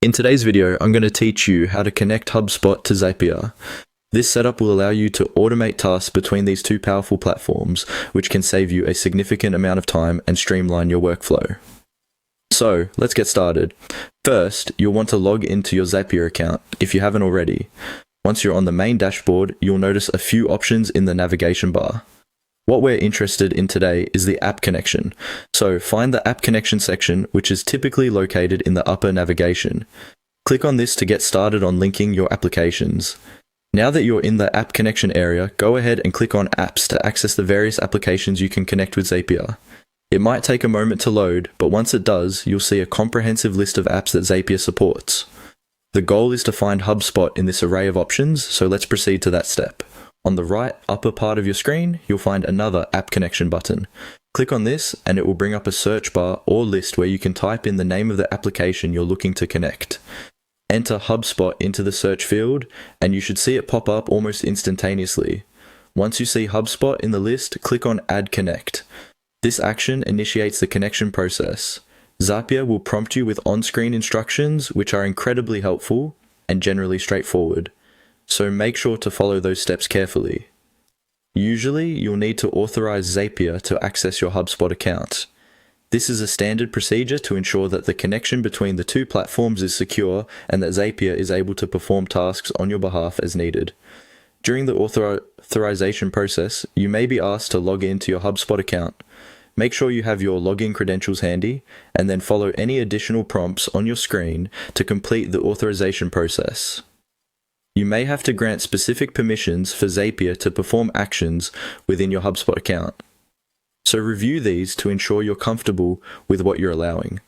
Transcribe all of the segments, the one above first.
In today's video, I'm going to teach you how to connect HubSpot to Zapier. This setup will allow you to automate tasks between these two powerful platforms, which can save you a significant amount of time and streamline your workflow. So, let's get started. First, you'll want to log into your Zapier account if you haven't already. Once you're on the main dashboard, you'll notice a few options in the navigation bar. What we're interested in today is the app connection. So find the app connection section, which is typically located in the upper navigation. Click on this to get started on linking your applications. Now that you're in the app connection area, go ahead and click on apps to access the various applications you can connect with Zapier. It might take a moment to load, but once it does, you'll see a comprehensive list of apps that Zapier supports. The goal is to find HubSpot in this array of options, so let's proceed to that step. On the right upper part of your screen, you'll find another App Connection button. Click on this and it will bring up a search bar or list where you can type in the name of the application you're looking to connect. Enter HubSpot into the search field and you should see it pop up almost instantaneously. Once you see HubSpot in the list, click on Add Connect. This action initiates the connection process. Zapier will prompt you with on-screen instructions which are incredibly helpful and generally straightforward. So make sure to follow those steps carefully. Usually, you'll need to authorize Zapier to access your HubSpot account. This is a standard procedure to ensure that the connection between the two platforms is secure and that Zapier is able to perform tasks on your behalf as needed. During the authorization process, you may be asked to log into your HubSpot account. Make sure you have your login credentials handy, and then follow any additional prompts on your screen to complete the authorization process. You may have to grant specific permissions for Zapier to perform actions within your HubSpot account. So review these to ensure you're comfortable with what you're allowing.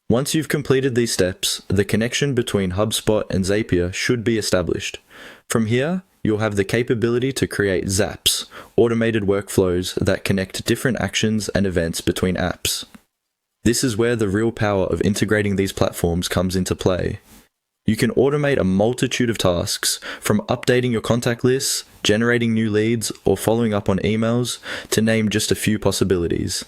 Once you've completed these steps, the connection between HubSpot and Zapier should be established. From here, you'll have the capability to create zaps, automated workflows that connect different actions and events between apps. This is where the real power of integrating these platforms comes into play. You can automate a multitude of tasks, from updating your contact lists, generating new leads, or following up on emails, to name just a few possibilities.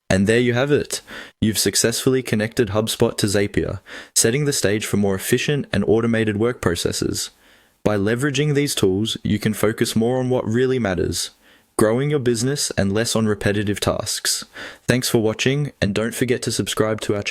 And there you have it. You've successfully connected HubSpot to Zapier, setting the stage for more efficient and automated work processes. By leveraging these tools, you can focus more on what really matters, growing your business and less on repetitive tasks. Thanks for watching, and don't forget to subscribe to our channel.